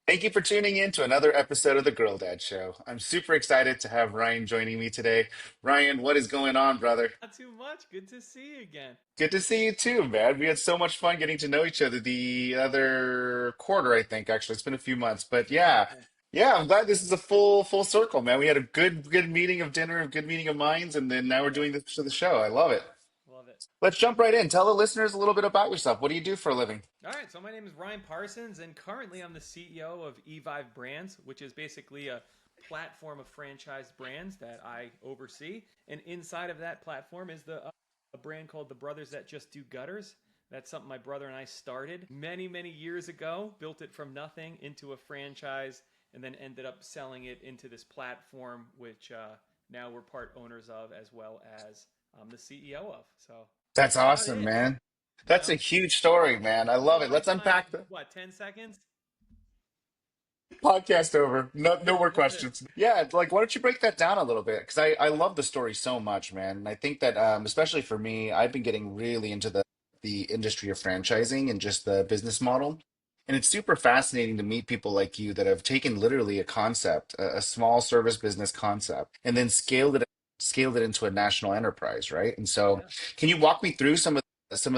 Thank you for tuning in to another episode of the Girl Dad Show. I'm super excited to have Ryan joining me today. Ryan, what is going on, brother? Not too much. Good to see you again. Good to see you too, man. We had so much fun getting to know each other the other quarter, I think, actually. It's been a few months, but yeah. Yeah, Yeah, I'm glad this is a full circle, man. We had a good meeting of dinner, a good meeting of minds, and then now we're yeah, doing this for the show. I love it. love it. Let's jump right in. Tell the listeners a little bit about yourself. What do you do for a living? All right, so my name is Ryan Parsons, and currently I'm the CEO of Evive Brands, which is basically a platform of franchised brands that I oversee. And inside of that platform is the a brand called the Brothers That Just Do Gutters. That's something my brother and I started many years ago. Built it from nothing into a franchise, and then ended up selling it into this platform, which now we're part owners of, as well as I'm the CEO of. So That's that's about awesome, it. man. You That's a know, huge story, man. I love blow it. my Let's time in unpack the what, 10 seconds? podcast over. No more Love it. questions. Yeah, like why don't you break that down a little bit? Because I love the story so much, man. And I think that especially for me, I've been getting really into the industry of franchising and just the business model. And it's super fascinating to meet people like you that have taken literally a concept, a small service business concept, and then scaled it into a national enterprise, right? And so, Yeah. can you walk me through some of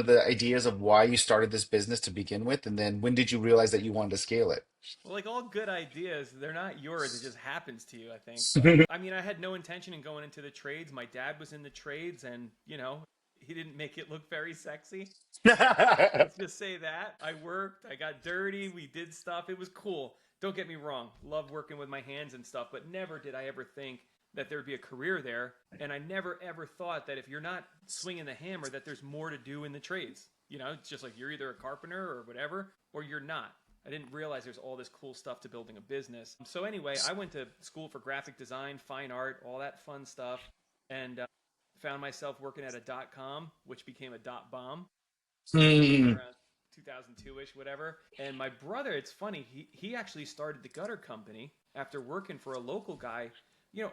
the ideas of why you started this business to begin with, and then when did you realize that you wanted to scale it? Well, like all good ideas, they're not yours. It just happens to you, I think. I mean, I had no intention in going into the trades. My dad was in the trades, and, he didn't make it look very sexy. Let's just say that. I worked, I got dirty, we did stuff. It was cool. Don't get me wrong. Love working with my hands and stuff, but never did I ever think that there'd be a career there. And I never ever thought that if you're not swinging the hammer, that there's more to do in the trades. It's just like you're either a carpenter or whatever, or you're not. I didn't realize there's all this cool stuff to building a business. So anyway, I went to school for graphic design, fine art, all that fun stuff, and found myself working at a dot com, which became a dot bomb Hmm. around 2002-ish, whatever. And my brother, it's funny, he actually started the gutter company after working for a local guy,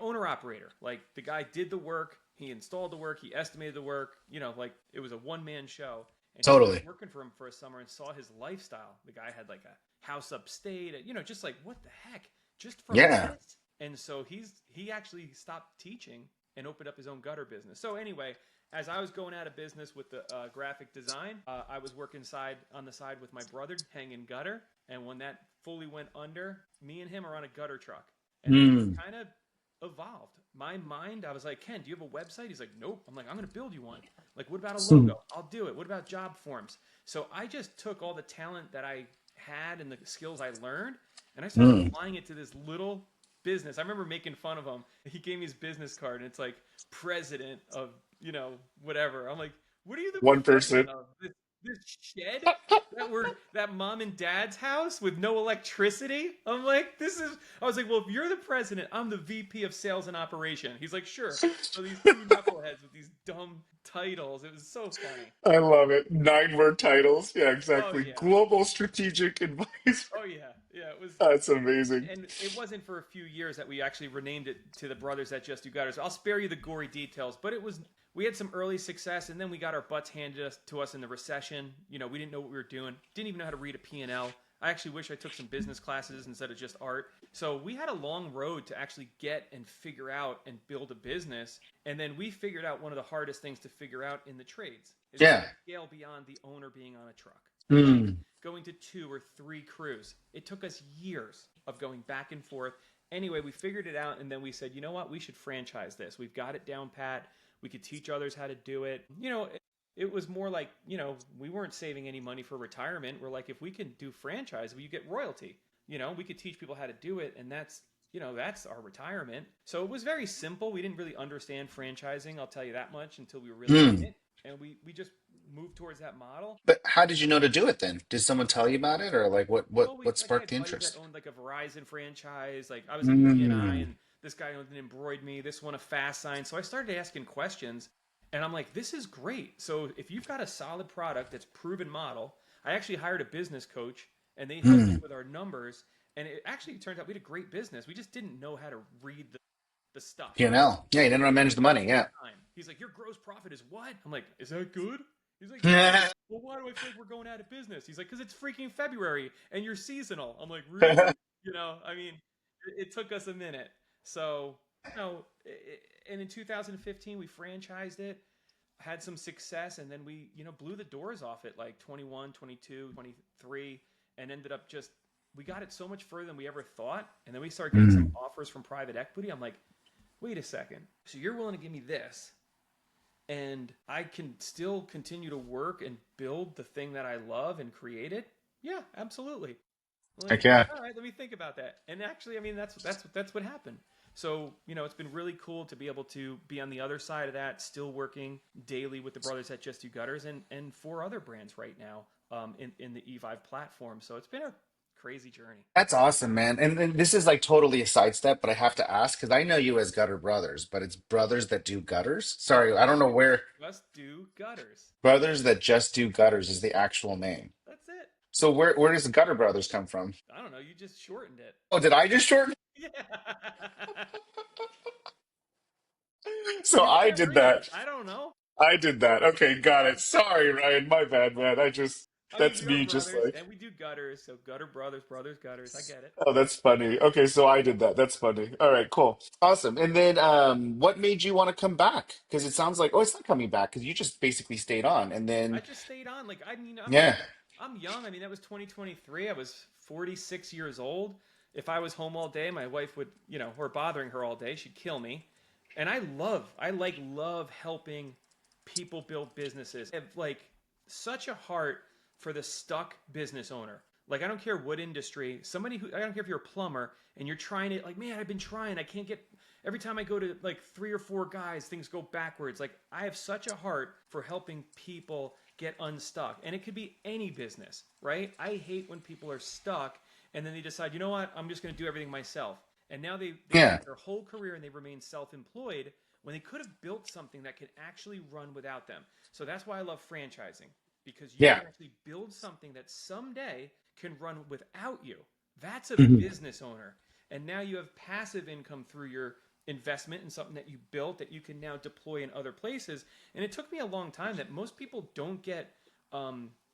owner operator. Like the guy did the work, he installed the work, he estimated the work, like it was a one-man show. And he started Totally. working for him for a summer and saw his lifestyle. The guy had like a house upstate, just like what the heck, just from Yeah. this. And so he actually stopped teaching and opened up his own gutter business. So anyway, as I was going out of business with the graphic design, I was working on the side with my brother, hanging gutter. And when that fully went under, me and him are on a gutter truck, and it just Mm. kind of evolved. My mind, I was like, Ken, do you have a website? He's like, nope. I'm like, I'm going to build you one. Like, what about a logo? I'll do it. What about job forms? So I just took all the talent that I had and the skills I learned, and I started Mm. applying it to this little business. I remember making fun of him. He gave me his business card, and it's like president of, whatever. I'm like, what are you the One president person. of? This shed that mom and dad's house with no electricity? I'm like, I was like, well, if you're the president, I'm the VP of sales and operation. He's like, sure. So these two knuckleheads with these dumb titles. It was so funny. I love it. 9 word titles. Yeah, Oh exactly. yeah. Global strategic advisor. Oh yeah. Yeah. It was. That's amazing. And it wasn't for a few years that we actually renamed it to the Brothers That Just Do Gutters. I'll spare you the gory details, but we had some early success, and then we got our butts handed to us in the recession. We didn't know what we were doing, didn't even know how to read a P&L. I actually wish I took some business classes instead of just art. So we had a long road to actually get and figure out and build a business. And then we figured out one of the hardest things to figure out in the trades is how to Yeah. scale beyond the owner being on a truck. Like Mm. going to 2 or 3 crews. It took us years of going back and forth. Anyway, we figured it out, and then we said, you know what? We should franchise this. We've got it down pat. We could teach others how to do it. It was more like, we weren't saving any money for retirement. We're like, if we can do franchise, you get royalty. We could teach people how to do it, and that's our retirement. So it was very simple. We didn't really understand franchising, I'll tell you that much, until we were really in Mm. it. And we just moved towards that model. But how did you know to do it then? Did someone tell you about it, or like Well, what I sparked had the buddies that interest? owned like a Verizon franchise. Like I was in B&I, Mm. and this guy owned an Embroid Me. This one a Fast Sign. So I started asking questions, and I'm like, this is great. So if you've got a solid product that's proven model, I actually hired a business coach, and they helped us Mm. with our numbers. And it actually turned out we had a great business. We just didn't know how to read the stuff. P&L. Yeah, you didn't know how to manage the money. At the Yeah. time, he's like, your gross profit is what? I'm like, is that good? He's like, yeah. I'm like, well, why do I feel like we're going out of business? He's like, because it's freaking February and you're seasonal. I'm like, really? I mean, it took us a minute. So, and in 2015 we franchised it, had some success, and then we, blew the doors off it like 21, 22, 23, and ended up just we got it so much further than we ever thought. And then we started getting some Mm. offers from private equity. I'm like, wait a second. So you're willing to give me this, and I can still continue to work and build the thing that I love and create it? Yeah, absolutely. Like, Heck yeah. all right, let me think about that. And actually, I mean, that's what happened. So, it's been really cool to be able to be on the other side of that, still working daily with the brothers at Just Do Gutters and four other brands right now, in the Evive platform. So it's been a crazy journey. That's awesome, man. And this is like totally a sidestep, but I have to ask because I know you as Gutter Brothers, but it's Brothers that do gutters. Sorry, I don't know Brothers where. Just Do Gutters. Brothers that just do gutters is the actual name. That's it. So where does Gutter Brothers come from? I don't know. You just shortened it. Oh, did I just shorten? Yeah. So For I whatever did reason, that. I don't know. I did that. Okay, got it. Sorry, Ryan. My bad, man. I mean, That's you're me just brothers, like, and we do gutters, so gutter brothers, brothers gutters. I get it. oh, that's funny. Okay, so I did that. That's funny. All right, cool. Awesome. And then what made you want to come back? Because it sounds like, oh, it's not coming back because you just basically stayed on. And I then, just stayed on. Like, I mean, yeah. I'm young. I mean, that was 2023. I was 46 years old. If I was home all day, my wife would, or bothering her all day, she'd kill me. And I love helping people build businesses. I have like such a heart for the stuck business owner. Like, I don't care what industry, I don't care if you're a plumber and you're trying it, like, man, I've been trying, I can't get, every time I go to like three or four guys, things go backwards. Like, I have such a heart for helping people get unstuck. And it could be any business, right? I hate when people are stuck and then they decide, you know what, I'm just going to do everything myself. And now they Yeah. spent their whole career and they remain self-employed when they could have built something that could actually run without them. So that's why I love franchising, because you Yeah. can actually build something that someday can run without you. That's a Mhm. business owner. And now you have passive income through your investment in something that you built that you can now deploy in other places. And it took me a long time that most people don't get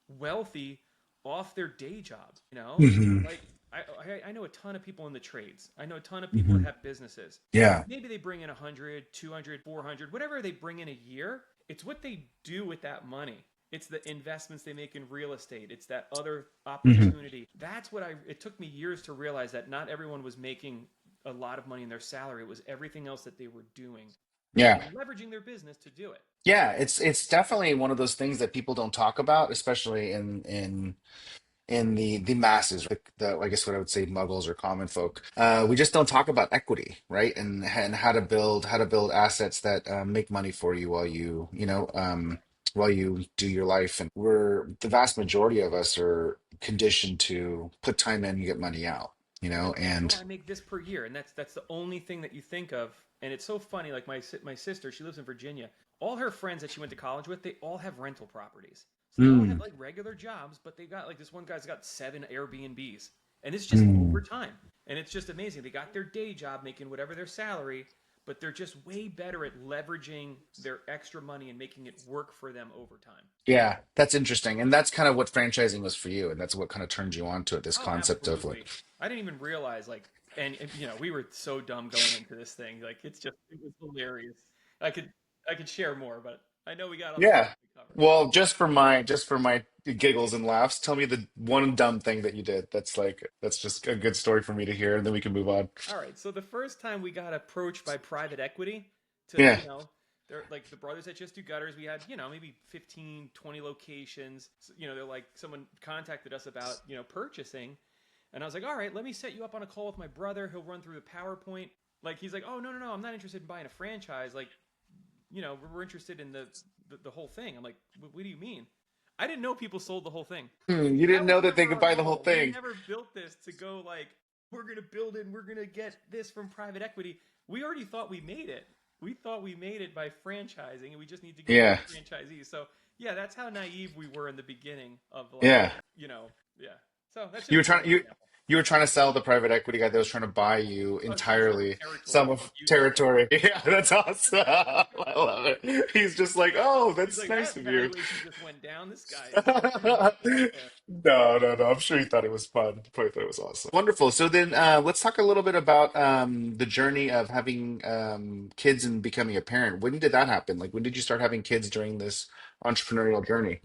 wealthy off their day job. Mhm. Like, I know a ton of people in the trades. I know a ton of people that Mhm. have businesses. Yeah. Maybe they bring in 100, 200, 400, whatever they bring in a year. It's what they do with that money. It's the investments they make in real estate. It's that other Mhm. opportunity. It took me years to realize that not everyone was making a lot of money in their salary. It was everything else that they were doing Yeah. and leveraging their business to do it. Yeah, it's definitely one of those things that people don't talk about, especially in the masses, like the I guess what I would say muggles or common folk. We just don't talk about equity, right? And how to build assets that make money for you while you do your life. And the vast majority of us are conditioned to put time in, you get money out, And it's, oh, and I make this per year, and that's the only thing that you think of. And it's so funny. Like, my sister, she lives in Virginia. All her friends that she went to college with, they all have rental properties. So they all have mm, like regular jobs, but they got like, this one guy's got 7 Airbnbs, and it's just over mm. time. And it's just amazing. They got their day job making whatever their salary, but they're just way better at leveraging their extra money and making it work for them over time. Yeah, that's interesting. And that's kind of what franchising was for you, and that's what kind of turned you on to it, this Oh, concept of like, absolutely. I didn't even realize, like, and we were so dumb going into this thing. Like, it was hilarious. I could I could share more, but I know we got other stuff yeah. to cover. Well, just for my giggles and laughs, tell me the one dumb thing that you did. That's just a good story for me to hear, and then we can move on. All right. So the first time we got approached by private equity to, Yeah. they're like the brothers that just do gutters. We had, maybe 15, 20 locations. They're like, someone contacted us about, purchasing. And I was like, all right, let me set you up on a call with my brother. He'll run through the PowerPoint. Like, he's like, oh, no, no, no, I'm not interested in buying a franchise. Like, we're interested in the whole thing. I'm like, what do you mean? I didn't know people sold the whole thing. You didn't That was know that they never could our buy the whole goal. We thing. never built this to go like, we're going to build it and we're going to get this from private equity. We already thought we made it. We thought we made it by franchising, and we just need to get more Yeah. franchisees. So, yeah, that's how naive we were in the beginning of, like, Yeah. yeah. So that's You just were one trying you example. You were trying to sell the private equity guy that was trying to buy you Some sort of entirely some territory of of Utah. territory. Yeah, that's awesome. I love it. He's just like, oh, He's that's like, nice that of you. valuation just went down. This guy is pretty No, deep out there. no, no. I'm sure he thought it was fun. He probably thought it was awesome. Wonderful. So then let's talk a little bit about the journey of having kids and becoming a parent. When did that happen? Like, when did you start having kids during this entrepreneurial journey?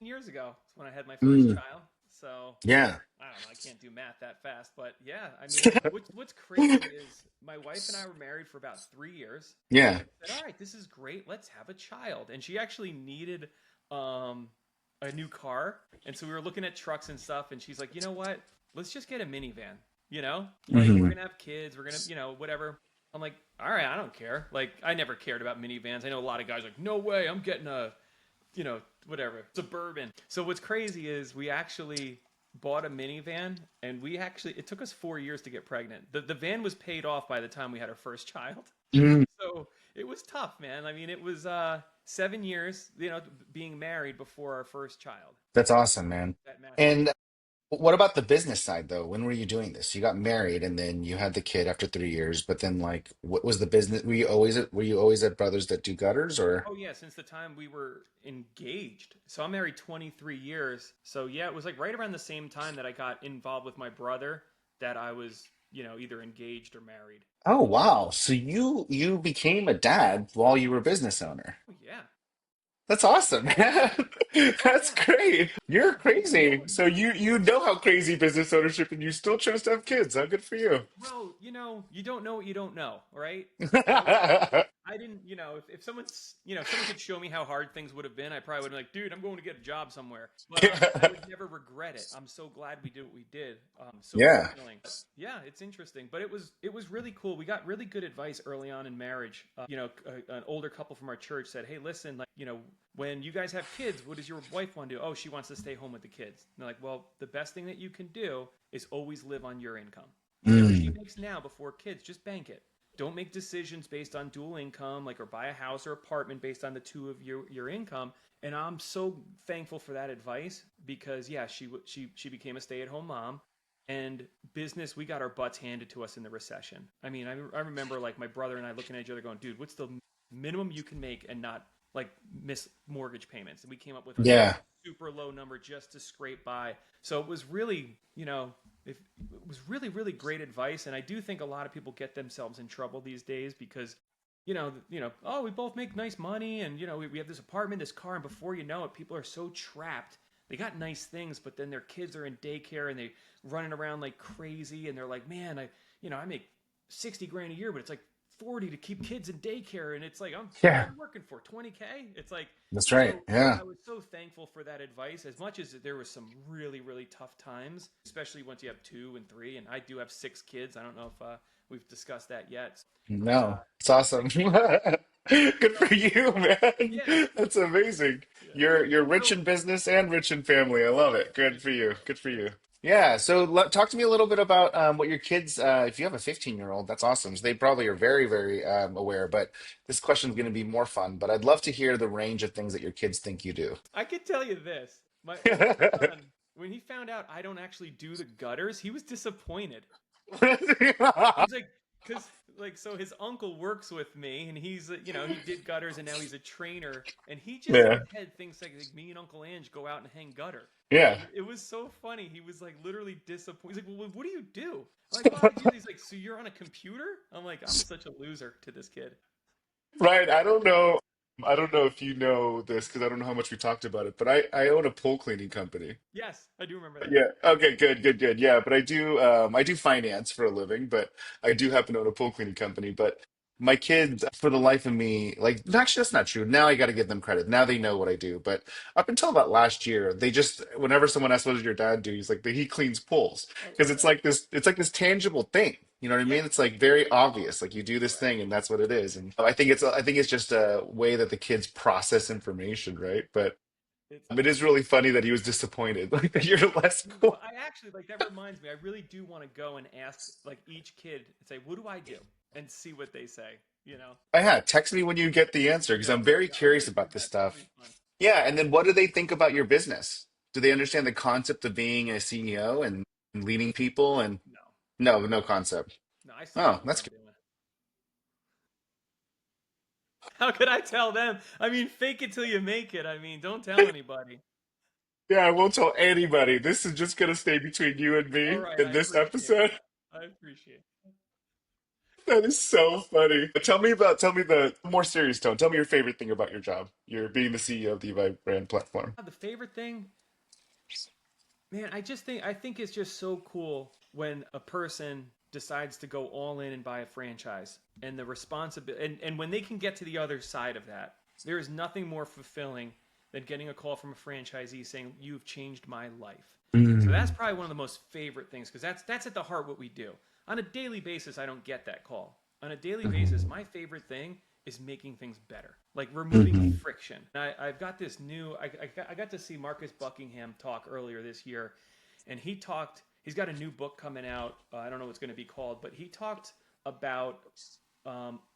Years ago is when I had my first Mm, child. So yeah. I don't know. I can't do math that fast, but yeah. I mean, what's crazy is my wife and I were married for about 3 years, and Yeah. we said, "All right, this is great. Let's have a child." And she actually needed um, a new car, and so we were looking at trucks and stuff. And she's like, "You know what? Let's just get a minivan. You know, like we're Hmm. gonna have kids. We're gonna, whatever." I'm like, "All right, I don't care." Like, I never cared about minivans. I know a lot of guys are like, "No way, I'm getting a whatever, suburban." So what's crazy is we actually bought a minivan, and it took us 4 years to get pregnant. The van was paid off by the time we had our first child. So it was tough, man. I mean, it was 7 years, being married before our first child. That's awesome, man. That massive. And what about the business side though? When were you doing this? You got married and then you had the kid after 3 years, but then like what was the business? Were you always at Brothers That Do Gutters or? Oh yeah, since the time we were engaged. So I'm married 23 years. So yeah, it was like right around the same time that I got involved with my brother that I was, either engaged or married. Oh wow. So you became a dad while you were a business owner. Oh yeah. That's awesome, man. Oh That's yeah. great. You're crazy. No, So you know how crazy business ownership and you still chose to have kids. How good for you. well, you don't know what you don't know, right? So I didn't, if someone's, if someone could show me how hard things would have been, I probably would have been like, dude, I'm going to get a job somewhere. But I would never regret it. I'm so glad we did what we did. So Yeah. fulfilling. Yeah, it's interesting, but it was really cool. We got really good advice early on in marriage. An older couple from our church said, "Hey, listen, like, when you guys have kids, what does your wife want to do? Oh, she wants to stay home with the kids." And they're like, "Well, the best thing that you can do is always live on your income. Whatever she Mm. makes now before kids, just bank it. Don't make decisions based on dual income, like, or buy a house or apartment based on the two of your income." And I'm so thankful for that advice because yeah, she became a stay-at-home mom, and business, we got our butts handed to us in the recession. I mean, I remember like my brother and I looking at each other going, "Dude, what's the minimum you can make and not like miss mortgage payments?" And we came up with a Yeah. super low number just to scrape by. So it was really, if it was really, really great advice. And I do think a lot of people get themselves in trouble these days because, oh, we both make nice money, and we have this apartment, this car, and before you know it, people are so trapped. They got nice things, but then their kids are in daycare and they running around like crazy, and they're like, "Man, I make 60 grand a year, but it's like 40 to keep kids in daycare." And it's like, what am Yeah. I working for? 20K? It's like, That's right. so Yeah. I was so thankful for that advice. As much as there was some really, really tough times, especially once you have two and three, and I do have 6 kids. I don't know if we've discussed that yet, but No, it's awesome. Good so for you, yeah, man. That's amazing. yeah. You're rich So in business and rich in family. I love it. Good thank for you you. very much. Good for you. Yeah. So talk to me a little bit about what your kids. If you have a 15-year-old, that's awesome. So they probably are very, very aware. But this question is going to be more fun. But I'd love to hear the range of things that your kids think you do. I could tell you this: my oldest son, when he found out I don't actually do the gutters, he was disappointed. He's like, because like, so his uncle works with me, and he's he did gutters, and now he's a trainer, and he just in Yeah. his head thinks like me and Uncle Ange go out and hang gutter. Yeah. And it was so funny. He was like literally disappointed. He's like, "Well, what do you do?" I'm like, "Well, I do." He's like, "So you're on a computer?" I'm like, "I'm such a loser to this kid." Right. I don't know. I don't know if you know this because I don't know how much we talked about it, but I own a pool cleaning company. Yes, I do remember that. Yeah. Okay. Good. Good. Good. Yeah. But I do finance for a living, but I do happen to own a pool cleaning company. But my kids, for the life of me, like actually that's not true. Now I got to give them credit. Now they know what I do. But up until about last year, they just whenever someone asks what does your dad do, he's like he cleans pools because Okay. it's like this tangible thing. You know what I Yeah. mean? It's like very obvious. Like you do this Correct. thing and that's what it is. And I think it's just a way that the kids process information, right? But It's it is really funny that he was disappointed, like that you're less Well, cool. I actually like that reminds me. I really do want to go and ask like each kid and say, "What do I do?" and see what they say. You know? Yeah, text me when you get the answer because Yeah, I'm very yeah. I'm curious gonna do about this that. That'll be stuff. fun. Yeah, and then what do they think about your business? Do they understand the concept of being a CEO? And and leading people and No, no concept. no, I still don't Oh, know what that's I'm good. doing. How could I tell them? I mean, fake it till you make it. I mean, don't tell anybody. Yeah, I won't tell anybody. This is just gonna stay between you and All me right, in I this appreciate episode. that. I appreciate it. That is so funny. Tell me the more serious tone. Tell me your favorite thing about your job. You're being the CEO of the Evive brand platform. The favorite thing, man, I think it's just so cool when a person decides to go all in and buy a franchise and the responsibility and when they can get to the other side of that. There is nothing more fulfilling than getting a call from a franchisee saying you've changed my life. So that's Mm. probably one of the most favorite things because that's at the heart what we do. On a daily basis, I don't get that call. On a daily basis, Mhm. my favorite thing is making things better, like removing Mhm. friction. I've got this new. I got to see Marcus Buckingham talk earlier this year, and he talked. He's got a new book coming out. I don't know what it's going to be called, but he talked about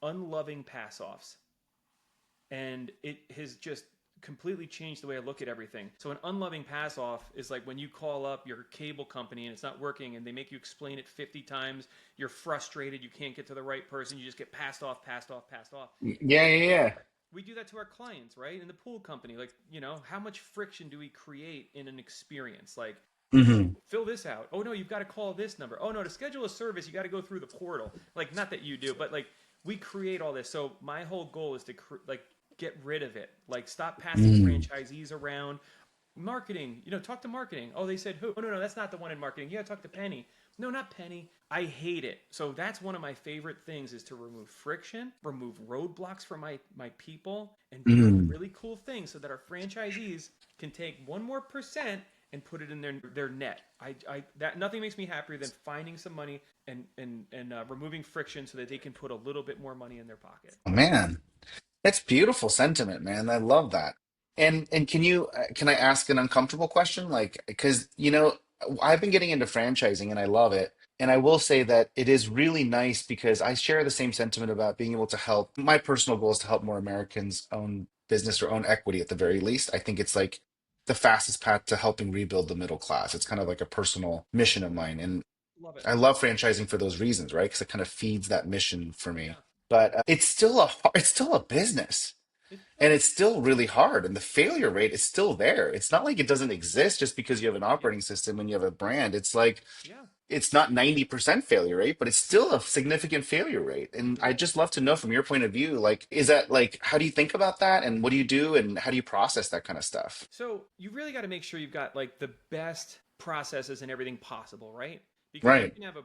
unloving pass offs, and it has just completely changed the way I look at everything. So an unloving pass off is like when you call up your cable company and it's not working and they make you explain it 50 times, you're frustrated, you can't get to the right person, you just get passed off, passed off, passed off. Yeah, yeah, yeah. We do that to our clients, right? In the pool company, like, how much friction do we create in an experience? Like, Hmm. fill this out. Oh no, you've got to call this number. Oh no, to schedule a service, you got to go through the portal. Like, not that you do, but like we create all this. So my whole goal is to like get rid of it. Like, stop passing Mm. franchisees around. Marketing, talk to marketing. Oh, they said who? Oh no, that's not the one in marketing. You got to talk to Penny. No, not Penny. I hate it. So that's one of my favorite things is to remove friction, remove roadblocks for my people, and build Mm. really cool things so that our franchisees can take 1% more and put it in their net. I that nothing makes me happier than finding some money and removing friction so that they can put a little bit more money in their pocket. Oh, man. That's beautiful sentiment, man. I love that. And can I ask an uncomfortable question? Like, because I've been getting into franchising and I love it. And I will say that it is really nice because I share the same sentiment about being able to help. My personal goal is to help more Americans own business or own equity at the very least. I think it's like the fastest path to helping rebuild the middle class. It's kind of like a personal mission of mine. And Love it. I love franchising for those reasons, right? Because it kind of feeds that mission for me. Yeah. But it's still a business. It And well, it's still really hard, and the failure rate is still there. It's not like it doesn't exist just because you have an yep. operating system and you have a brand. It's like Yeah. it's not 90% failure rate, but it's still a significant failure rate. And It I is. just love to know from your point of view, like, is that like, how do you think about that? And what do you do? And how do you process that kind of stuff? So you really got to make sure you've got like the best processes and everything possible, right? Because you Right. can have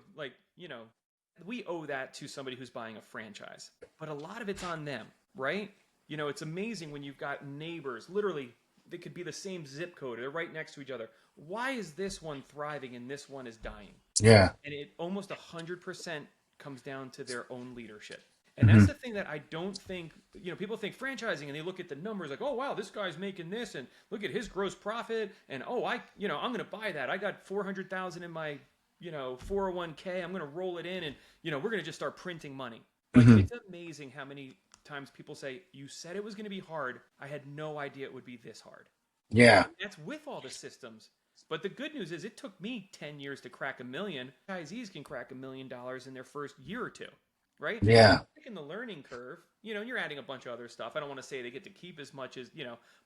we owe that to somebody who's buying a franchise, but a lot of it's on them, right? It's amazing when you've got neighbors, literally, they could be the same zip code, they're right next to each other. Why is this one thriving and this one is dying? Yeah. And it almost 100% comes down to their own leadership. And that's Hmm. the thing that I don't think, people think franchising and they look at the numbers like, oh, wow, this guy's making this and look at his gross profit. And, oh, I'm going to buy that. I got 400,000 in my, 401k. I'm going to roll it in and, we're going to just start printing money. Like, Hmm. it's amazing how many times people say, you said it was going to be hard. I had no idea it would be this hard. Yeah. And that's with all the systems. But the good news is it took me 10 years to crack a million. Franchisees can crack $1 million in their first year or two, right? Yeah. In the learning curve, and you're adding a bunch of other stuff. I don't want to say they get to keep as much as,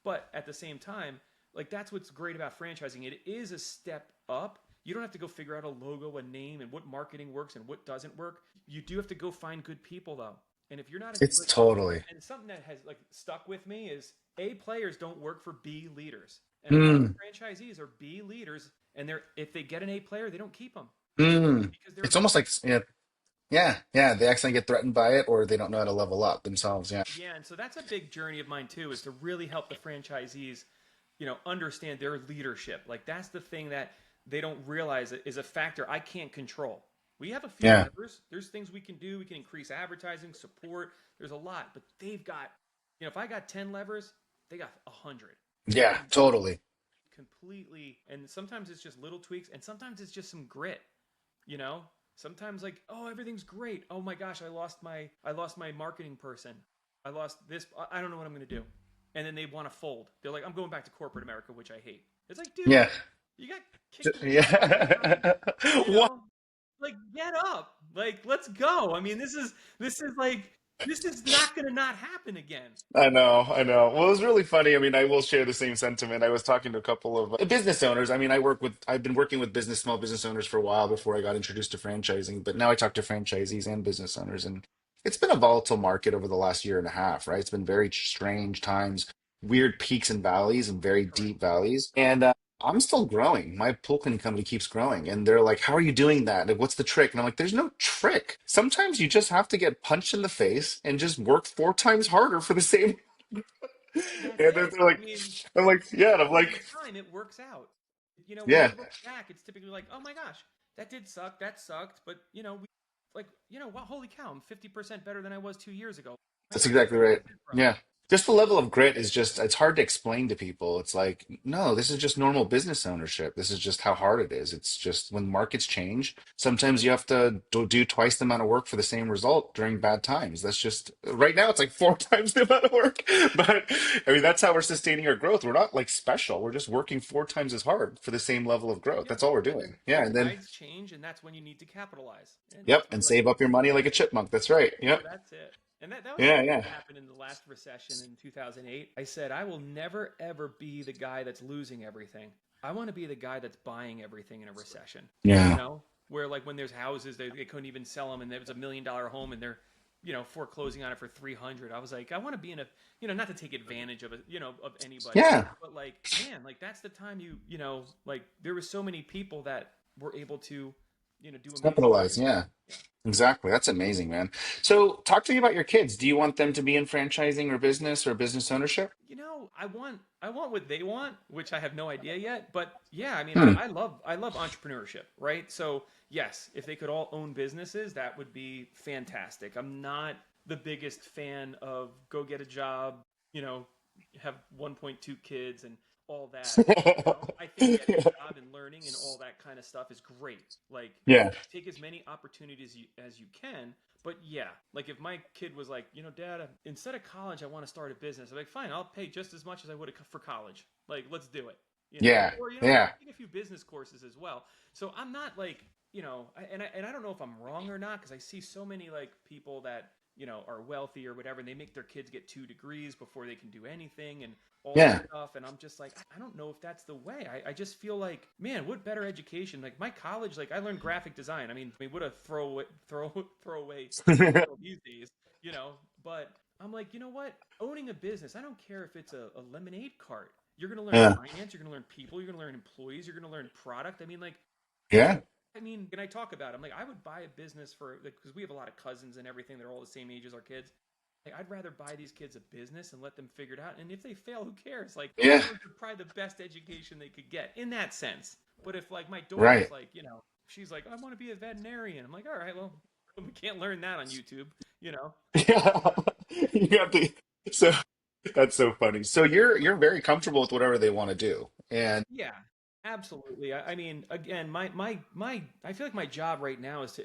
but at the same time, like that's what's great about franchising. It is a step up. You don't have to go figure out a logo, a name, and what marketing works and what doesn't work. You do have to go find good people though. And if you're not a It's like, totally. and something that has like stuck with me is A players don't work for B leaders. And a lot of Mm. franchisees are B leaders, and if they get an A player, they don't keep them Mm. because they're It's B. almost like, yeah, yeah, yeah. They accidentally get threatened by it, or they don't know how to level up themselves. Yeah. Yeah, and so that's a big journey of mine too, is to really help the franchisees, understand their leadership. Like that's the thing that they don't realize is a factor I can't control. We have a few Yeah. levers. There's things we can do. We can increase advertising, support. There's a lot, but they've got, if I got 10 levers, they got 100. Yeah. And Totally. completely, and sometimes it's just little tweaks, and sometimes it's just some grit. You know, sometimes like, oh, everything's great. Oh my gosh, I lost my marketing person. I lost this. I don't know what I'm gonna do. And then they want to fold. They're like, I'm going back to corporate America, which I hate. It's like, dude, Yeah. You got kicked in the shins a time, Yeah. you What? know? Like, get up. Like, let's go. I mean, this is like this is not gonna not happen again. I know, I know. Well, it was really funny. I mean, I will share the same sentiment. I was talking to a couple of business owners. I mean, I've been working with small business owners for a while before I got introduced to franchising, but now I talk to franchisees and business owners, and it's been a volatile market over the last year and a half, right? It's been very strange times, weird peaks and valleys, and very Correct. deep valleys. And I'm still growing. My pool cleaning company keeps growing, and they're like, "How are you doing that? Like, what's the trick?" And I'm like, "There's no trick. Sometimes you just have to get punched in the face and just work 4 times harder for the same." And that's And then it. they're I like, mean, I'm like, yeah, and I'm most of like, the time it works out. When we yeah, look back, it's typically like, oh my gosh, that did suck, that sucked, but we like, wow, holy cow, I'm 50% better than I was 2 years ago. Oh my that's gosh, exactly where did right. that come from? Yeah. Just the level of grit is just, it's hard to explain to people. It's like, no, this is just normal business ownership. This is just how hard it is. It's just when markets change, sometimes you have to do twice the amount of work for the same result during bad times. That's just, right now, it's like 4 times the amount of work. But I mean, that's how we're sustaining our growth. We're not like special. We're just working 4 times as hard for the same level of growth. Yeah, That's all we're and then doing. Yeah. the And then, tides change, and that's when you need to capitalize. And yep. that's when, And like, save up your money like a chipmunk. That's right. Yep. that's it. And that was Yeah. something Yeah. that happened in the last recession in 2008. I said, I will never ever be the guy that's losing everything. I want to be the guy that's buying everything in a recession. You Yeah. know, where like when there's houses they couldn't even sell them, and there was $1 million home, and they're foreclosing on it for 300. I was like, I want to be in a not to take advantage of it, of anybody, Yeah. but like, man, like that's the time like there were so many people that were able to do amazing Capitalize. things. Yeah. Yeah. Exactly. That's amazing, man. So, talk to me about your kids. Do you want them to be in franchising or business ownership? I want what they want, which I have no idea yet. But yeah, I mean, I, Hmm. I love entrepreneurship, right? So yes, if they could all own businesses, that would be fantastic. I'm not the biggest fan of go get a job, you know, have 1.2 kids and all that. I think getting a job and learning and all that kind of stuff is great. Like, Yeah. take as many opportunities as you can. But yeah, like if my kid was like, Dad, instead of college, I want to start a business. I'm like, fine, I'll pay just as much as I would for college. Like, let's do it. Yeah. Or Yeah. take a few business courses as well. So I'm not like, and I don't know if I'm wrong or not because I see so many like people that are wealthy or whatever, and they make their kids get 2 degrees before they can do anything and all this Yeah. stuff. And I'm just like, I don't know if that's the way. I just feel like, man, what better education? Like my college, like I learned graphic design. I mean, what a throw away these days, you know. But I'm like, you know what? Owning a business, I don't care if it's a lemonade cart. You're gonna learn Yeah. finance. You're gonna learn people. You're gonna learn employees. You're gonna learn product. I mean, like, Yeah. and I talk about it. I'm like, I would buy a business for like, because we have a lot of cousins and everything. They're all the same age as our kids. Like, I'd rather buy these kids a business and let them figure it out. And if they fail, who cares? Like, those Yeah. kids are probably the best education they could get in that sense. But if like my daughter's Right. like, she's like, I want to be a veterinarian. I'm like, all right, well, we can't learn that on YouTube, you know. Yeah. But You got the so that's so funny. So you're very comfortable with whatever they want to do. And yeah, absolutely. I mean, again, I feel like my job right now is to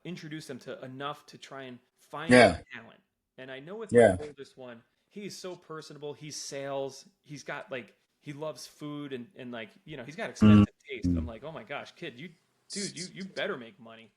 introduce them to enough to try and find their yeah. talent. And I know with my Yeah. oldest one, he's so personable. He's sales. He's got like he loves food and like he's got expensive taste. Mm. I'm like, oh my gosh, kid, dude, you better make money.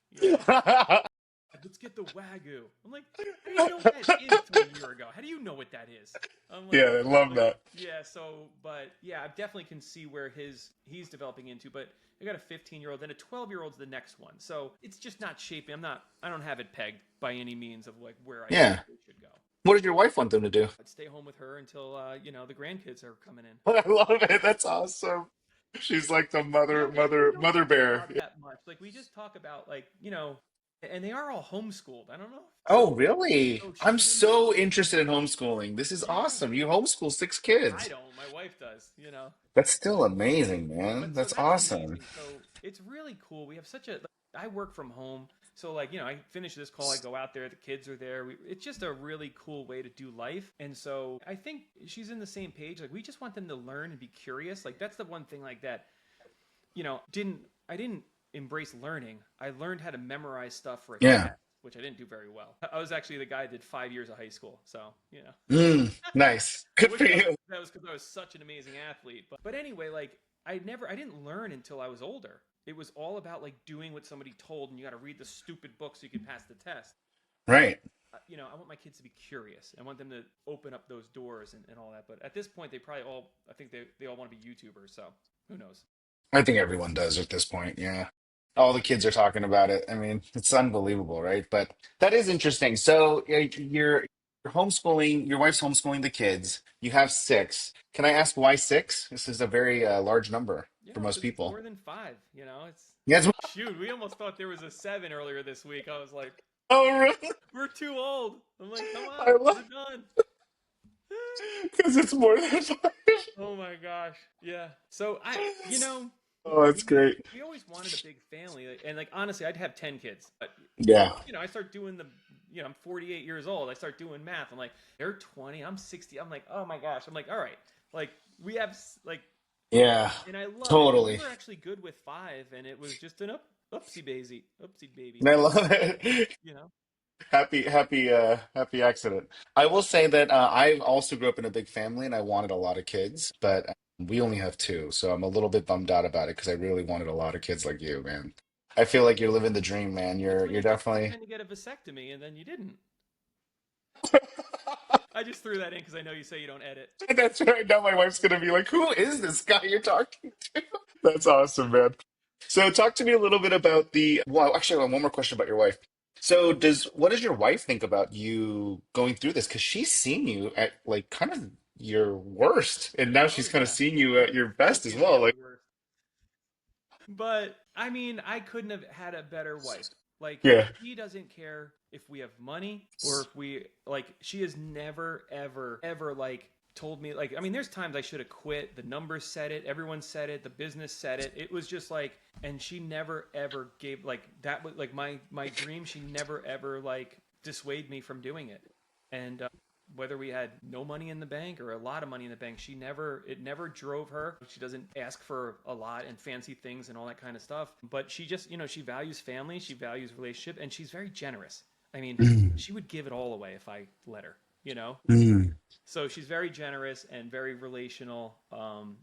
Let's get the Wagyu. I'm like, I didn't know what that is till a year ago. How do you know what that is? I'm Yeah, like, I love that. yeah. So, but yeah, I definitely can see where he's developing into. But I got a 15-year-old and a 12-year-old's the next one. So it's just not shaping. I don't have it pegged by any means of like where I think Yeah. they should go. What did your wife want them to do? I'd stay home with her until the grandkids are coming in. I love it. That's awesome. She's like the We don't mother talk bear. about that much. Like we just talk about like and they are all homeschooled. I don't know. Oh, really? So I'm she's in the so interested in homeschooling. This is yeah. awesome. You homeschool six I kids. don't. My wife does. That's still amazing, man. But so That's that's awesome. amazing. So it's really cool. We have such a. Like, I work from home, so like I finish this call, I go out there. The kids are there. It's just a really cool way to do life. And so I think she's in the same page. Like we just want them to learn and be curious. Like that's the one thing like that. Didn't I didn't embrace learning. I learned how to memorize stuff for a Yeah. test, which I didn't do very well. I was actually the guy that did 5 years of high school. So Mm, nice. I Good wish for you. that was because I was such an amazing athlete. But anyway, like I didn't learn until I was older. It was all about like doing what somebody told, and you got to read the stupid book so you can pass the test. Right. I want my kids to be curious. I want them to open up those doors and all that. But at this point, they probably all, I think they all want to be YouTubers. So who knows? I think everyone does at this point. Yeah. All the kids are talking about it. I mean, it's unbelievable, right? But that is interesting. So you're homeschooling, your wife's homeschooling the kids. You have six. Can I ask why six? This is a very large number for most Because it's people. more than five. It's Yes. shoot. We almost thought there was a seven earlier this week. I was like, Oh, really? we're too old. I'm like, come on, I we're love done. because it's more than five. Oh my gosh. Yeah. So Oh, that's great. we always wanted a big family, and like honestly, I'd have 10 kids. But Yeah. I start doing I'm 48 years old. I start doing math. I'm like, they're 20. I'm 60. I'm like, oh my gosh. I'm like, all right. Like we have like, Yeah. and I love it. And we Totally. were actually good with five, and it was just an upsie baby. And I love it. You know. Happy accident. I will say that I also grew up in a big family and I wanted a lot of kids, but we only have two, so I'm a little bit bummed out about it because I really wanted a lot of kids like you, man. I feel like you're living the dream, man. It's You're funny you're because you definitely tend to get a vasectomy, and then you didn't. I just threw that in because I know you say you don't edit. That's right. Now my wife's gonna be like, "Who is this guy you're talking to?" That's awesome, man. So talk to me a little bit about the, well, actually, I have one more question about your wife. So what does your wife think about you going through this? Because she's seen you at like kind of your worst, and now Oh she's kind of yeah, seeing you at your she's best as seen me well. at my Like, worst. But I mean, I couldn't have had a better wife. Like yeah. she doesn't care if we have money or if we like she has never ever like told me like I mean there's times I should have quit. The numbers said it, everyone said it, the business said it. It was just like and she never ever gave like that was like my dream. She never ever like dissuade me from doing it. And whether we had no money in the bank or a lot of money in the bank, it never drove her. She doesn't ask for a lot and fancy things and all that kind of stuff. But she just, she values family, she values relationship, and she's very generous. I mean, Mm, she would give it all away if I let her, you know? mm, So she's very generous and very relational.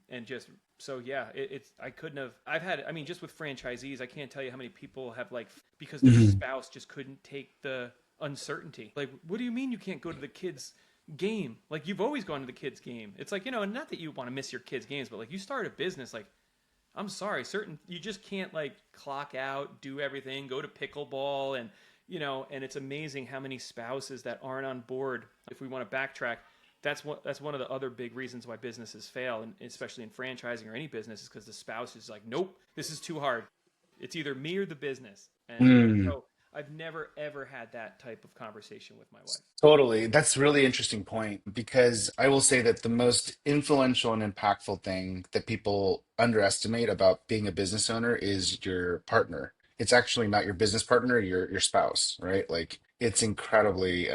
And just, so yeah, it's, I couldn't have, I've had, I mean, just with franchisees, I can't tell you how many people have like, because their mm, spouse just couldn't take the uncertainty. Like, what do you mean you can't go to the kids' game? Like, you've always gone to the kids' game. It's like, and not that you want to miss your kids' games, but like, you start a business, like, I'm sorry, you just can't like clock out, do everything, go to pickleball, and and it's amazing how many spouses that aren't on board. If we want to backtrack, that's one of the other big reasons why businesses fail, and especially in franchising or any business, is because the spouse is like, nope, this is too hard. It's either me or the business, and mm. so I've never ever had that type of conversation with my wife. Totally. That's a really interesting point because I will say that the most influential and impactful thing that people underestimate about being a business owner is your partner. It's actually not your business partner, your spouse, right? Like it's incredibly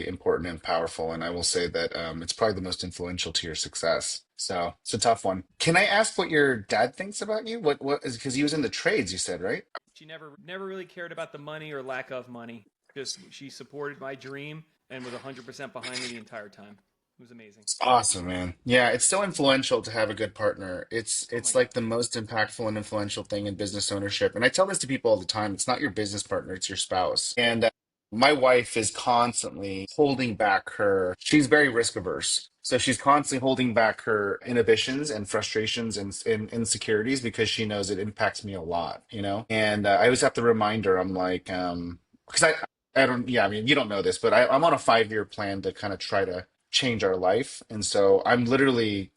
important and powerful. And I will say that it's probably the most influential to your success. So it's a tough one. Can I ask what your dad thinks about you? What is because he was in the trades, you said, right? She never really cared about the money or lack of money. Just she supported my dream and was 100% behind me the entire time. It was amazing. Awesome, man. Yeah, it's so influential to have a good partner. It's Oh my it's god. like the most impactful and influential thing in business ownership. And I tell this to people all the time. It's not your business partner, it's your spouse. And my wife is constantly holding back she's very risk averse. So she's constantly holding back her inhibitions and frustrations and insecurities because she knows it impacts me a lot, you know? And I always have to remind her, I'm like, because I don't, yeah, I mean, you don't know this, but I'm on a 5-year plan to kind of try to change our life. And so I'm literally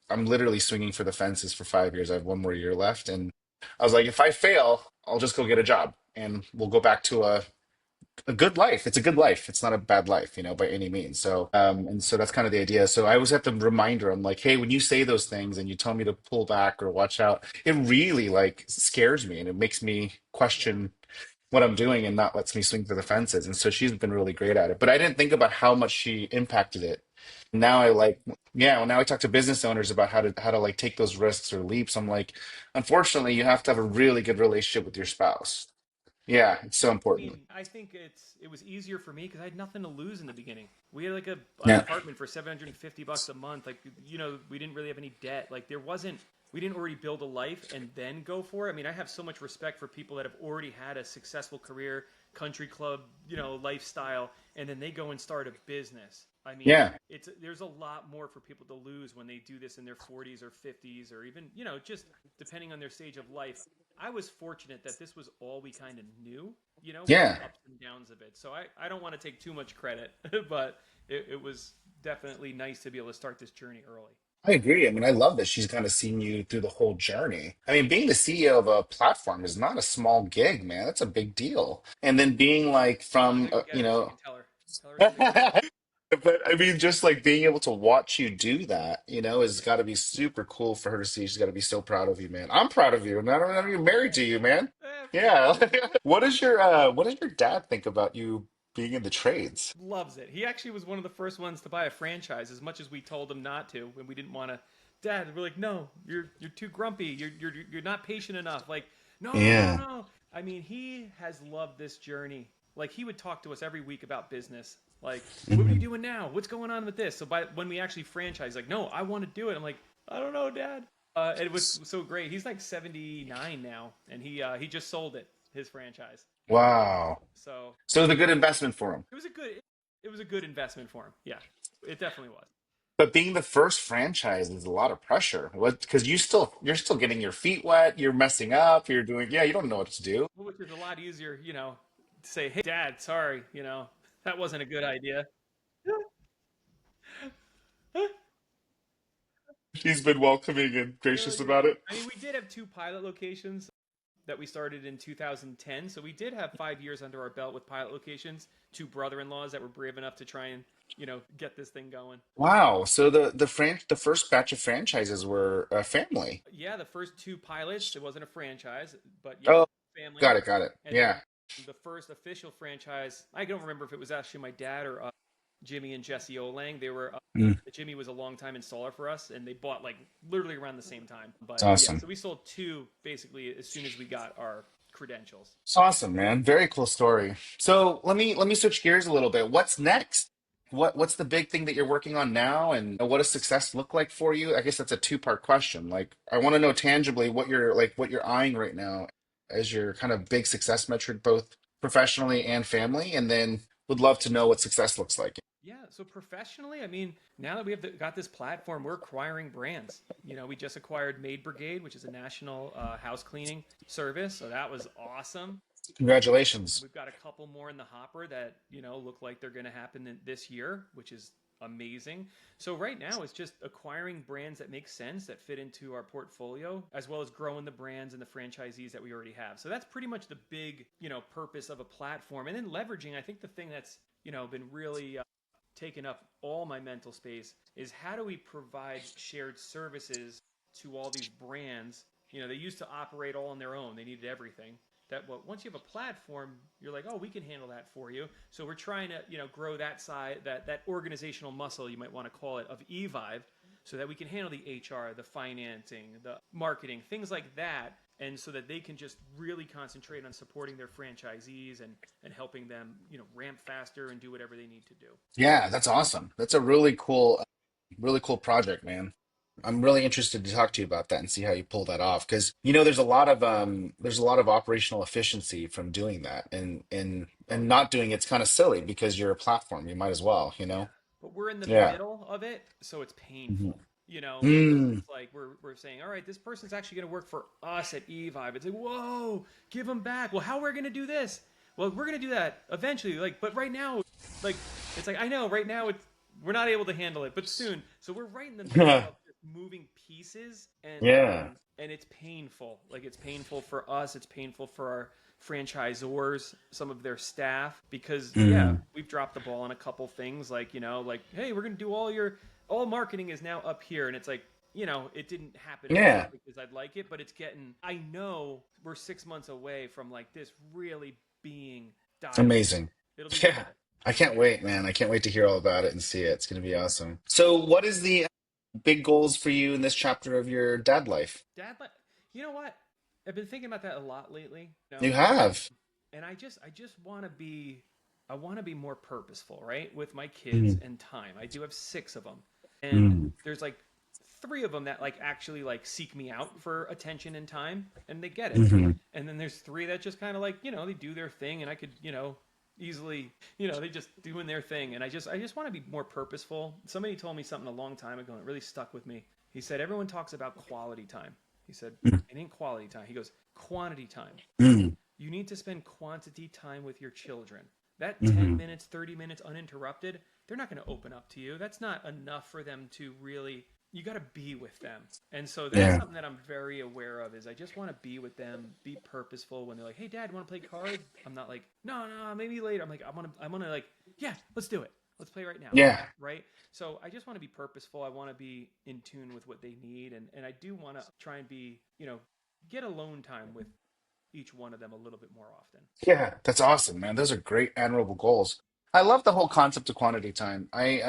swinging for the fences for 5 years. I have one more year left. And I was like, if I fail, I'll just go get a job and we'll go back to a good life. It's a good life. It's not a bad life, by any means. So, and so that's kind of the idea. So I always have to remind her, I'm like, hey, when you say those things and you tell me to pull back or watch out, it really like scares me and it makes me Yeah. question what I'm doing and not lets me swing for the fences. And so she's been really great at it. But I didn't think about how much she impacted it. Now I like, yeah, well, now I talk to business owners about how to like take those risks or leaps. I'm like, unfortunately, you have to have a really good relationship with your spouse. Yeah, it's so I important. mean, I think it was easier for me because I had nothing to lose in the beginning. We had like an Yeah. apartment for $750 a month. Like we didn't really have any debt. Like there wasn't. we didn't already build a life and then go for it. I mean, I have so much respect for people that have already had a successful career, country club, lifestyle, and then they go and start a business. I mean, Yeah. it's there's a lot more for people to lose when they do this in their 40s or 50s or even, just depending on their stage of life. I was fortunate that this was all we kind of knew, with the Yeah. ups and downs of it. So I don't want to take too much credit, but it was definitely nice to be able to start this journey early. I agree. I mean, I love that she's kind of seen you through the whole journey. I mean, being the CEO of a platform is not a small gig, man. That's a big deal. And then being like Well, I from, didn't get you her, so you know, can tell her. Tell her it's a big deal. but I mean, just like being able to watch you do that, has got to be super cool for her to see. She's got to be so proud of you, man. I'm proud of you, and I don't know you're married to you, man. Appreciate Yeah. it. What does your dad think about you being in the trades? Loves it. He actually was one of the first ones to buy a franchise, as much as we told him not to, when we didn't want to. Dad, we're like, no, you're too grumpy. You're not patient enough. Like, no, no, Yeah. no. I mean, he has loved this journey. Like, he would talk to us every week about business. Like, what are you Mhm. doing now? What's going on with this? So when we actually franchise, like, no, I want to do it. I'm like, I don't know, Dad. It was so great. He's like 79 now, and he just sold his franchise. Wow. So So it was a good investment for him. it was a good it was a good investment for him. Yeah, it definitely was. But being the first franchise is a lot of pressure. What? Because you're still getting your feet wet. You're messing up. You're doing. Yeah, you don't know what to do. Well, which is a lot easier, to say, "Hey, Dad, sorry, that wasn't a good idea." He's been welcoming and Really gracious good. about it. I mean, we did have two pilot locations that we started in 2010, so we did have 5 years under our belt with pilot locations. Two brother-in-laws that were brave enough to try and get this thing going. Wow. So the first batch of franchises were a family. Yeah, the first two pilots, it wasn't a franchise, but yeah, Oh, family. got it, got it. And Yeah. then the first official franchise, I don't remember if it was actually my dad or Jimmy and Jesse Olang. They were Mm, Jimmy was a long time installer for us, and they bought like literally around the same time. it's But yeah, awesome. so we sold two basically as soon as we got our credentials. It's awesome, man. Very cool story. So let me switch gears a little bit. What's next? What's the big thing that you're working on now, and what does success look like for you? I guess that's a two-part question. Like, I want to know tangibly what you're eyeing right now as your kind of big success metric, both professionally and family, and then would love to know what success looks like. Yeah, so professionally, I mean, now that we got this platform, we're acquiring brands. We just acquired Maid Brigade, which is a national house cleaning service, so that was awesome. Congratulations. We've got a couple more in the hopper that look like they're going to happen this year, which is amazing. So right now it's just acquiring brands that make sense, that fit into our portfolio, as well as growing the brands and the franchisees that we already have. So that's pretty much the big purpose of a platform, and then leveraging. I think the thing that's been really taken up all my mental space is how do we provide shared services to all these brands. They used to operate all on their own. They needed everything. That well, once you have a platform, you're like, oh, we can handle that for you. So we're trying to, grow that side, that organizational muscle, you might want to call it, of Evive, so that we can handle the HR, the financing, the marketing, things like that, and so that they can just really concentrate on supporting their franchisees and helping them, ramp faster and do whatever they need to do. Yeah, that's awesome. That's a really cool project, man. I'm really interested to talk to you about that and see how you pull that off because there's a lot of operational efficiency from doing that Oh and yeah. not doing it's kind of silly because you're a platform. You might as well, you Yeah, know? but we're in the Yeah. middle of it, so it's Mhm. painful. Because Mm, it's like we're saying, all right, this person's actually going to work for us at Evive. It's like, whoa, give them back. Well, how are we going to do this? Well, we're going to do that eventually. Like, but right now, like, it's like I know right now we're not able to handle it, but soon. So we're right in the middle of just moving pieces, and yeah. it's painful. Like it's painful for us. It's painful for our franchisors, some of their staff, because yeah, Mm, we've dropped the ball on a couple things. Like like hey, we're gonna do all marketing is now up here, and it's like it didn't happen as yeah. quickly as I'd like it, but it's getting. I know we're 6 months away from like this really being dialed in. Amazing. It'll be Yeah. wonderful. I can't wait, man. I can't wait to hear all about it and see it. It's going to be awesome. So, what is the big goals for you in this chapter of your dad life? Dad, you know what? I've been thinking about that a lot lately. You have. And I just want to be I want to be more purposeful, right? With my kids Mm, and time. I do have 6 of them. And mm, there's like three of them that like actually like seek me out for attention and time, and they get it. Hmm. And then there's three that just kind of like, they do their thing, and I could, easily, they just doing their thing. And I just want to be more purposeful. Somebody told me something a long time ago, and it really stuck with me. He said, everyone talks about quality time. He said, it ain't quality time. He goes, quantity time. Mm-hmm. You need to spend quantity time with your children. That 10 Hmm. minutes, 30 minutes uninterrupted, they're not going to open up to you. That's not enough for them to really, you got to be with them. And so that's Yeah. something that I'm very aware of is I just want to be with them, be purposeful when they're like, "Hey dad, you want to play cards?" I'm not like, "No, no, maybe later." I'm like, I want to like, "Yeah, let's do it. Let's play right now." Yeah. Right? So I just want to be purposeful. I want to be in tune with what they need, and I do want to try and be, get alone time with each one of them a little bit more often. Yeah, that's awesome, man. Those are great admirable goals. I love the whole concept of quantity time. I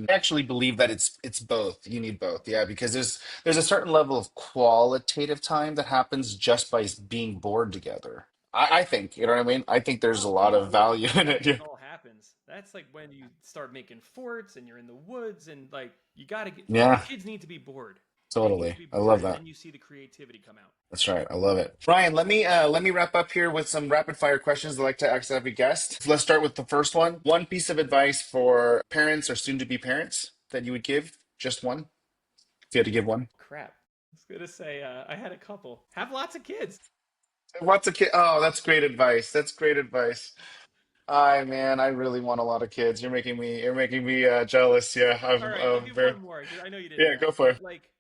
actually believe that it's both. You need both. Yeah, because there's a certain level of qualitative time that happens just by being bored together. I think, you know what I mean? I think there's a Oh, lot being of bored value together, in that's it. when Yeah. it all happens. That's like when you start making forts and you're in the woods and like you got to get the Yeah, kids need to be bored. They need to totally. be I bored love and that. then you see the creativity come out. That's right. I love it. Ryan, let me wrap up here with some rapid fire questions I'd like to ask every guest. Let's start with the first one. One piece of advice for parents or soon to be parents that you would give? Just one? If you had to give one. Crap. I was going to say I had a couple. Have lots of kids. What's a kid? Oh, that's great advice. That's great advice. I man, I really want a lot of kids. You're making me jealous. Yeah, All I'm right, I'll give very one more because I know you didn't yeah. Go know. for But it. like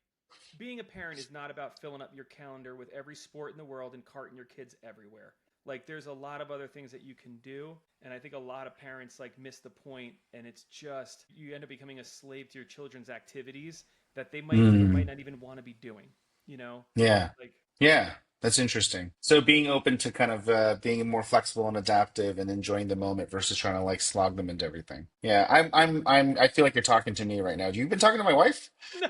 being a parent is not about filling up your calendar with every sport in the world and carting your kids everywhere. Like there's a lot of other things that you can do, and I think a lot of parents like miss the point, and it's just you end up becoming a slave to your children's activities that they might or Mm, might not even want to be doing. You know, yeah. like Yeah, that's interesting. So being open to kind of being more flexible and adaptive and enjoying the moment versus trying to like slog them into everything. Yeah, I feel like you're talking to me right now. You've been talking to my wife? no,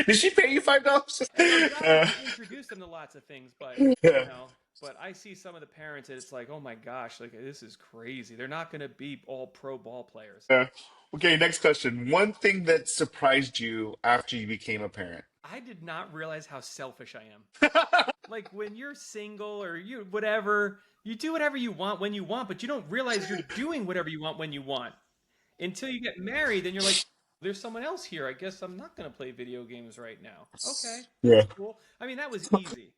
Did she pay you $5? and I'm trying to introduce them to lots of things, but you Yeah. know. But I see some of the parents, and it's like, oh my gosh, like this is crazy. They're not going to be all pro ball players. Yeah. Okay, next question. One thing that surprised you after you became a parent. I did not realize how selfish I am. Like when you're single or you whatever, you do whatever you want when you want, but you don't realize you're doing whatever you want when you want until you get married. Then you're like, there's someone else here. I guess I'm not going to play video games right now. Okay, that's Yeah. cool. I mean, that was easy,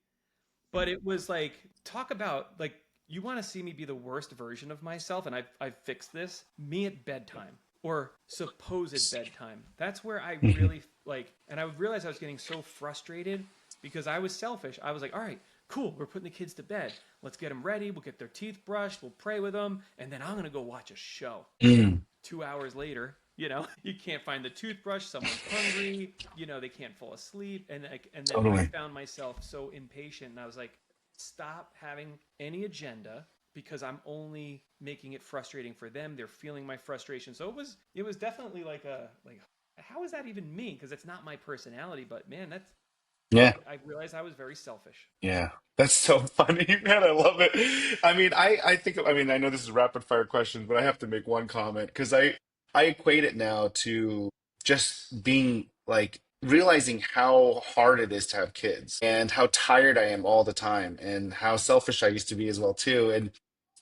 but it was like talk about like you want to see me be the worst version of myself, and I've fixed this. Me at bedtime or supposed bedtime. That's where I Mhm. really like, and I would realize I was getting so frustrated because I was selfish. I was like, all right, cool, we're putting the kids to bed. Let's get them ready. We'll get their teeth brushed. We'll pray with them, and then I'm gonna go watch a show. Mm, 2 hours later, you can't find the toothbrush. Someone's hungry. They can't fall asleep, and then I totally. found myself so impatient, and I was like, stop having any agenda because I'm only making it frustrating for them. They're feeling my frustration. So it was definitely like a like how is that even me? Because it's not my personality. But man, that's Yeah. I realized I was very selfish. Yeah, that's so funny, man. I love it. I mean, I think, I mean, I know this is rapid fire questions, but I have to make one comment because I equate it now to just being like realizing how hard it is to have kids and how tired I am all the time and how selfish I used to be as well too. And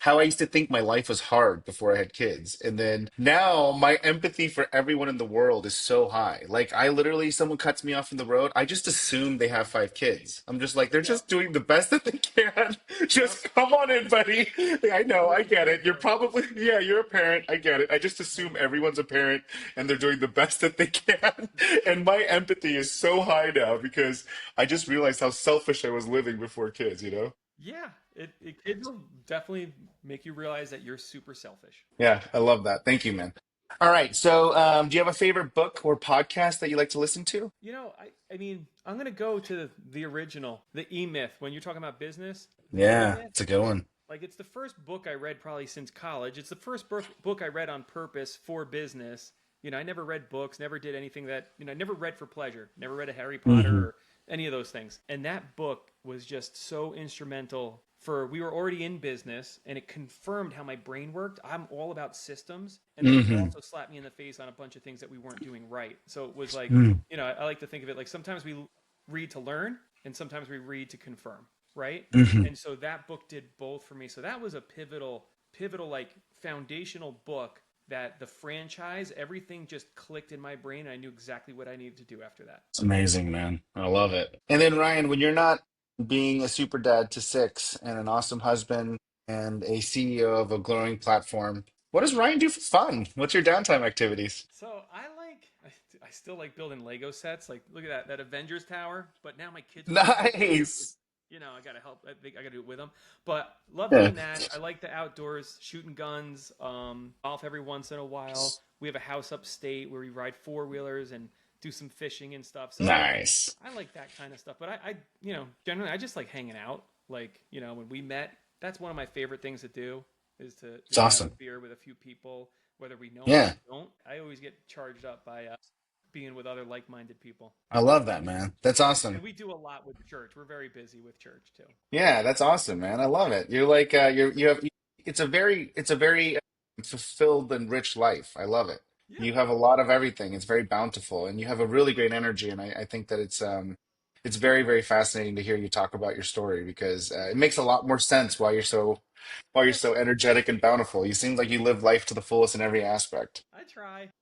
how I used to think my life was hard before I had kids. And then now my empathy for everyone in the world is so high. Like I literally, someone cuts me off in the road, I just assume they have 5 kids. I'm just like, they're Yep. just doing the best that they can. Yep. Just come on in, buddy. I know, Way I to get go, it. You're bro. probably, yeah, you're a parent. I get it. I just assume everyone's a parent and they're doing the best that they can. And my empathy is so high now because I just realized how selfish I was living before kids, you know? Yeah, kids will definitely make you realize that you're super selfish. Yeah, I love that. Thank you, man. All right. So, do you have a favorite book or podcast that you like to listen to? I mean, I'm gonna go to the original, the E Myth. When you're talking about business, the E Yeah, Myth, it's a good one. like it's the first book I read probably since college. It's the first book I read on purpose for business. I never read books, never did anything that I never read for pleasure. Never read a Harry Potter Hmm. or any of those things. And that book was just so instrumental for we were already in business, and it confirmed how my brain worked. I'm all about systems, and then it Hmm. also slapped me in the face on a bunch of things that we weren't doing right. So it was like, Mm. I like to think of it like sometimes we read to learn, and sometimes we read to confirm, right? Hmm. And so that book did both for me. So that was a pivotal, like foundational book that the franchise, everything just clicked in my brain. I knew exactly what I needed to do after that. It's amazing, man. I love it. And then Ryan, when you're not being a super dad to six and an awesome husband and a CEO of a growing platform, what does Ryan do for fun? What's your downtime activities? So I still like building Lego sets. Like, look at that Avengers tower. But now my kids are older, so Nice. I gotta help. I think I gotta do it with them. But love Yeah. doing that. I like the outdoors, shooting guns, golf every once in a while. We have a house upstate where we ride four wheelers and do some fishing and stuff. So Nice. I like that kind of stuff. But generally I just like hanging out. Like, when we met, that's one of my favorite things to do is to It's grab a awesome. beer with a few people, whether we know them or Yeah. we don't. I always get charged up by being with other like-minded people. I love that, man. That's And awesome. we do a lot with church. We're very busy with church too. Yeah, that's awesome, man. I love it. You're like you have it's a very fulfilled and rich life. I love it. Yeah. You have a lot of everything. It's very bountiful and you have a really great energy and I think that it's very, very fascinating to hear you talk about your story because it makes a lot more sense Thanks. why you're so energetic and bountiful. You seem like you live life to the fullest in every aspect. I try.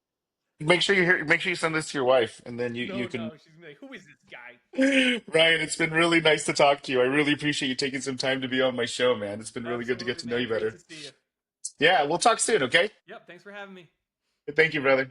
Make sure you send this to your wife and then you No, can no. She's gonna be like, "Who is this guy?" Ryan, it's been really nice to talk to you. I really appreciate you taking some time to be on my show, man. It's been really good to get Absolutely, to know man. you Great to better. see you. Yeah, we'll talk soon, okay? Yep. Thanks for having me. Thank you, brother.